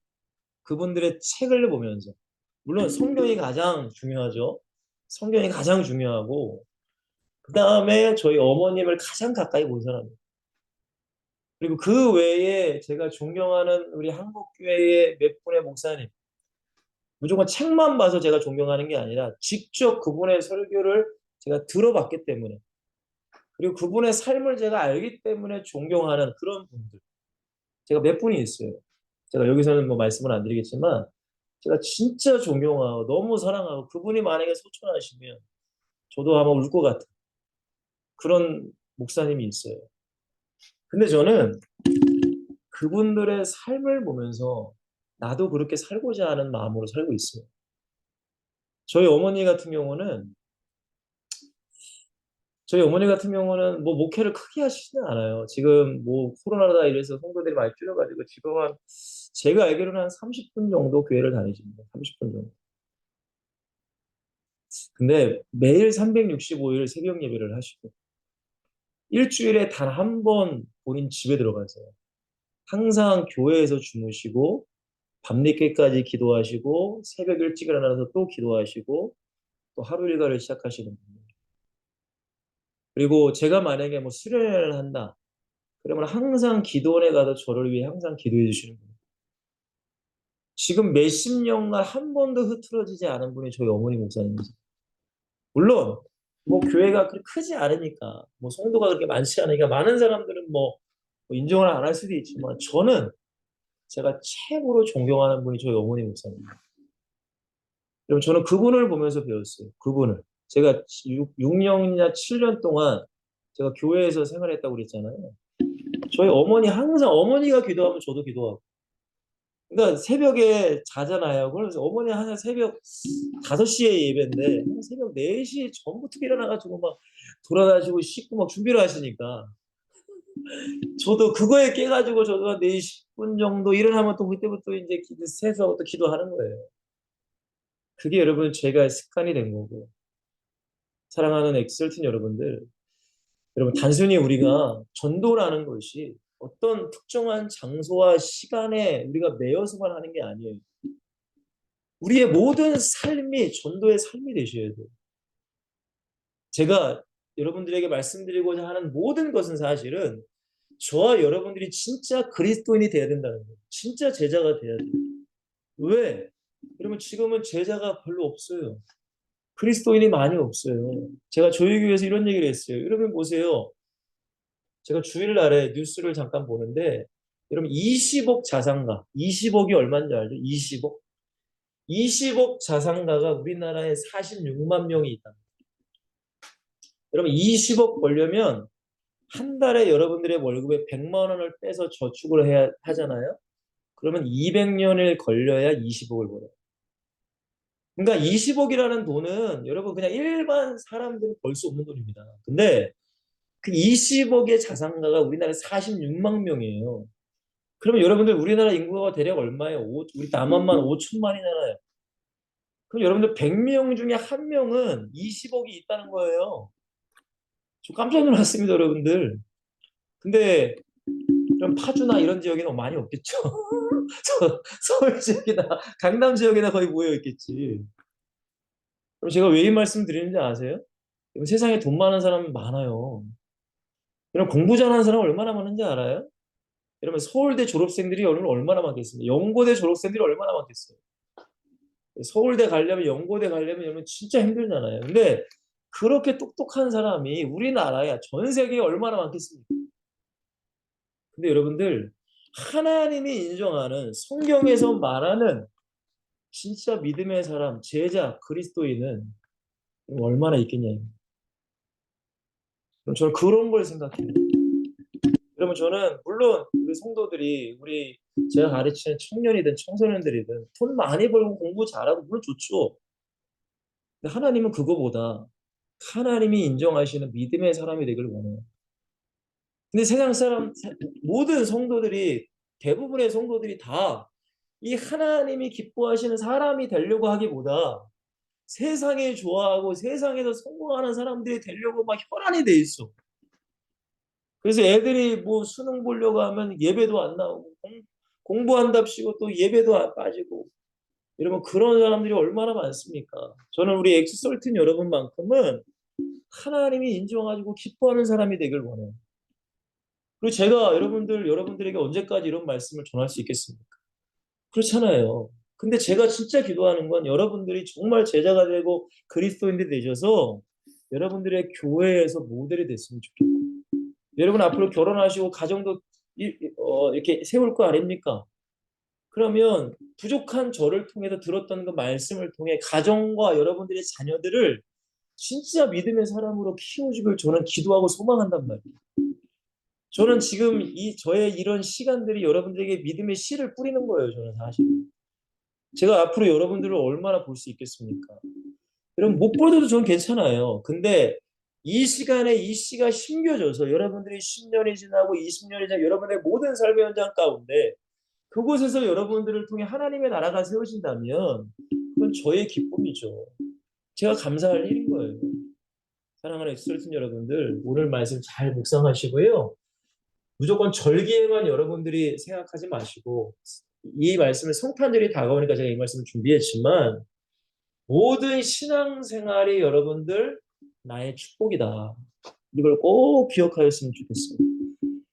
그분들의 책을 보면서 물론 성경이 가장 중요하죠. 성경이 가장 중요하고 그 다음에 저희 어머님을 가장 가까이 본 사람이에요. 그리고 그 외에 제가 존경하는 우리 한국교회의 몇 분의 목사님 무조건 책만 봐서 제가 존경하는 게 아니라 직접 그분의 설교를 제가 들어봤기 때문에 그리고 그분의 삶을 제가 알기 때문에 존경하는 그런 분들 제가 몇 분이 있어요. 제가 여기서는 뭐 말씀을 안 드리겠지만 제가 진짜 존경하고 너무 사랑하고 그분이 만약에 소천하시면 저도 아마 울 것 같은 그런 목사님이 있어요. 근데 저는 그분들의 삶을 보면서 나도 그렇게 살고자 하는 마음으로 살고 있어요. 저희 어머니 같은 경우는 뭐 목회를 크게 하시지는 않아요. 지금 뭐 코로나다 이래서 성도들이 많이 줄여가지고 지금은 제가 알기로는 한 30분 정도 교회를 다니십니다. 30분 정도. 근데 매일 365일 새벽 예배를 하시고 일주일에 단 한 번 본인 집에 들어가세요. 항상 교회에서 주무시고 밤늦게까지 기도하시고 새벽 일찍 일어나서 또 기도하시고 또 하루 일과를 시작하시는 분이에요. 그리고 제가 만약에 뭐 수련회를 한다. 그러면 항상 기도원에 가서 저를 위해 항상 기도해 주시는 분이에요. 지금 몇십 년간 한 번도 흐트러지지 않은 분이 저희 어머니 목사님이세요. 물론 뭐 교회가 그렇게 크지 않으니까 뭐 성도가 그렇게 많지 않으니까 많은 사람들은 뭐 인정을 안 할 수도 있지만 저는 제가 최고로 존경하는 분이 저희 어머니 목사님이에요. 여러분 저는 그분을 보면서 배웠어요. 그분을. 제가 6년이나 7년 동안 제가 교회에서 생활했다고 그랬잖아요. 저희 어머니 항상 어머니가 기도하면 저도 기도하고. 그러니까 새벽에 자잖아요. 그래서 어머니 항상 새벽 5시에 예배인데 새벽 4시 전부터 일어나가지고 막 돌아다니시고 씻고 막 준비를 하시니까 저도 그거에 깨가지고 저도 한 4시 10분 정도 일어나면 또 그때부터 이제 세수하고 또 기도하는 거예요. 그게 여러분 제가 습관이 된 거고 사랑하는 엑설틴 여러분들 여러분 단순히 우리가 전도라는 것이 어떤 특정한 장소와 시간에 우리가 매여서만 하는 게 아니에요. 우리의 모든 삶이 전도의 삶이 되셔야 돼요. 제가 여러분들에게 말씀드리고자 하는 모든 것은 사실은 저와 여러분들이 진짜 그리스도인이 돼야 된다는 거예요. 진짜 제자가 돼야 돼요. 왜? 그러면 지금은 제자가 별로 없어요. 그리스도인이 많이 없어요. 제가 조이교회에서 이런 얘기를 했어요. 여러분 보세요. 제가 주일날에 뉴스를 잠깐 보는데 여러분 20억 자산가, 20억이 얼마인지 알죠? 20억? 20억 자산가가 우리나라에 46만 명이 있다. 여러분 20억 벌려면 한 달에 여러분들의 월급에 100만 원을 빼서 저축을 해야 하잖아요. 그러면 200년을 걸려야 20억을 벌어요. 그러니까 20억이라는 돈은 여러분 그냥 일반 사람들은 벌 수 없는 돈입니다. 근데 그 20억의 자산가가 우리나라에 46만 명이에요. 그러면 여러분들 우리나라 인구가 대략 얼마예요? 우리 남한만 5천만이잖아요. 그럼 여러분들 100명 중에 한 명은 20억이 있다는 거예요. 저 깜짝 놀랐습니다, 여러분들. 근데 그럼 파주나 이런 지역에는 많이 없겠죠. 서울 지역이나 강남 지역이나 거의 모여 있겠지. 그럼 제가 왜 이 말씀 드리는지 아세요? 세상에 돈 많은 사람 많아요. 여러분 공부 잘하는 사람 얼마나 많은지 알아요? 여러분 서울대 졸업생들이 여러분 얼마나 많겠습니까? 연고대 졸업생들이 얼마나 많겠어요? 서울대 가려면 연고대 가려면 여러분 진짜 힘들잖아요. 근데 그렇게 똑똑한 사람이 우리나라에 전 세계에 얼마나 많겠습니까? 근데 여러분들 하나님이 인정하는 성경에서 말하는 진짜 믿음의 사람, 제자, 그리스도인은 얼마나 있겠냐. 저는 그런 걸 생각해요. 여러분 저는 물론 우리 성도들이 제가 가르치는 청년이든 청소년들이든 돈 많이 벌고 공부 잘하고 물론 좋죠. 근데 하나님은 그거보다 하나님이 인정하시는 믿음의 사람이 되길 원해요. 근데 세상 사람 모든 성도들이 대부분의 성도들이 다 이 하나님이 기뻐하시는 사람이 되려고 하기보다 세상에 좋아하고 세상에서 성공하는 사람들이 되려고 막 혈안이 돼 있어. 그래서 애들이 뭐 수능 보려고 하면 예배도 안 나오고 공부한답시고 또 예배도 안 빠지고 여러분 그런 사람들이 얼마나 많습니까? 저는 우리 엑스설틴 여러분만큼은 하나님이 인정하시고 기뻐하는 사람이 되길 원해요. 그리고 제가 여러분들에게 언제까지 이런 말씀을 전할 수 있겠습니까? 그렇잖아요. 근데 제가 진짜 기도하는 건 여러분들이 정말 제자가 되고 그리스도인들이 되셔서 여러분들의 교회에서 모델이 됐으면 좋겠고 여러분 앞으로 결혼하시고 가정도 이렇게 세울 거 아닙니까? 그러면 부족한 저를 통해서 들었던 그 말씀을 통해 가정과 여러분들의 자녀들을 진짜 믿음의 사람으로 키워주길 저는 기도하고 소망한단 말이에요. 저는 지금 저의 이런 시간들이 여러분들에게 믿음의 씨를 뿌리는 거예요. 저는 사실. 제가 앞으로 여러분들을 얼마나 볼 수 있겠습니까? 여러분 못 보셔도 저는 괜찮아요. 근데 이 시간에 이 씨가 심겨져서 여러분들이 10년이 지나고 20년이 지나고 여러분의 모든 삶의 현장 가운데 그곳에서 여러분들을 통해 하나님의 나라가 세워진다면 그건 저의 기쁨이죠. 제가 감사할 일인 거예요. 사랑하는 엑스트로틴 여러분들 오늘 말씀 잘 묵상하시고요. 무조건 절기에만 여러분들이 생각하지 마시고 이 말씀을 성탄절이 다가오니까 제가 이 말씀을 준비했지만 모든 신앙생활이 여러분들 나의 축복이다. 이걸 꼭 기억하였으면 좋겠습니다.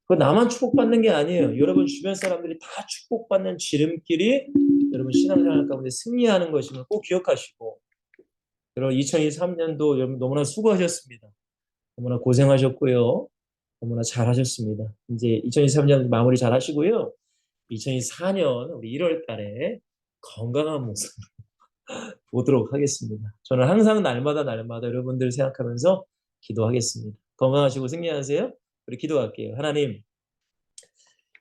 그 나만 축복받는 게 아니에요. 여러분 주변 사람들이 다 축복받는 지름길이 여러분 신앙생활 가운데 승리하는 것임을 꼭 기억하시고 여러분 2023년도 여러분 너무나 수고하셨습니다. 너무나 고생하셨고요. 너무나 잘하셨습니다. 이제 2023년 마무리 잘 하시고요. 2024년 우리 1월 달에 건강한 모습 보도록 하겠습니다. 저는 항상 날마다 여러분들 생각하면서 기도하겠습니다. 건강하시고 승리하세요. 우리 기도할게요. 하나님,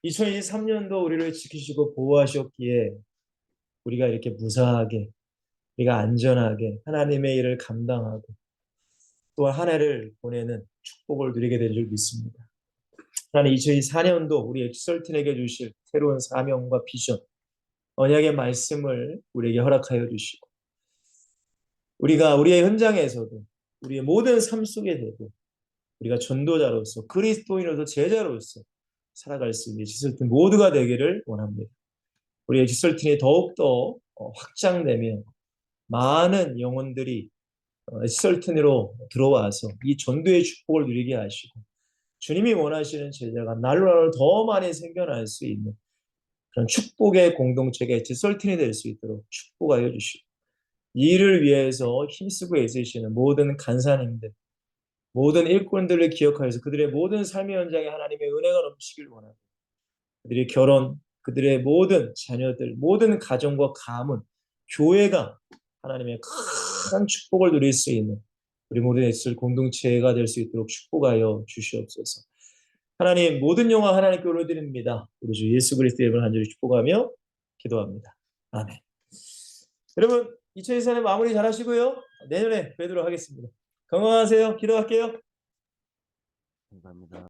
2023년도 우리를 지키시고 보호하셨기에 우리가 이렇게 무사하게, 우리가 안전하게 하나님의 일을 감당하고 또 한 해를 보내는 축복을 누리게 될 줄 믿습니다. 하나님 2024년도 우리 엑설틴에게 주실 새로운 사명과 비전, 언약의 말씀을 우리에게 허락하여 주시고 우리가 우리의 현장에서도 우리의 모든 삶 속에서도 우리가 전도자로서 그리스도인으로서 제자로서 살아갈 수 있는 지설팀 모두가 되기를 원합니다. 우리의 지설팀이 더욱더 확장되며 많은 영혼들이 지설팀으로 들어와서 이 전도의 축복을 누리게 하시고 주님이 원하시는 제자가 날로 더 많이 생겨날 수 있는 그런 축복의 공동체가 지설팀이 될 수 있도록 축복하여 주시고 이 일을 위해서 힘쓰고 애쓰시는 모든 간사님들, 모든 일꾼들을 기억하여서 그들의 모든 삶의 현장에 하나님의 은혜가 넘치길 원합니다. 그들의 결혼, 그들의 모든 자녀들, 모든 가정과 가문, 교회가 하나님의 큰 축복을 누릴 수 있는 우리 모든 애쓸 공동체가 될 수 있도록 축복하여 주시옵소서. 하나님 모든 영광 하나님께 올려드립니다. 우리 주 예수 그리스도의 이름을 간절히 축복하며 기도합니다. 아멘. 여러분 2024년 마무리 잘하시고요. 내년에 뵙도록 하겠습니다. 건강하세요. 기도할게요. 감사합니다.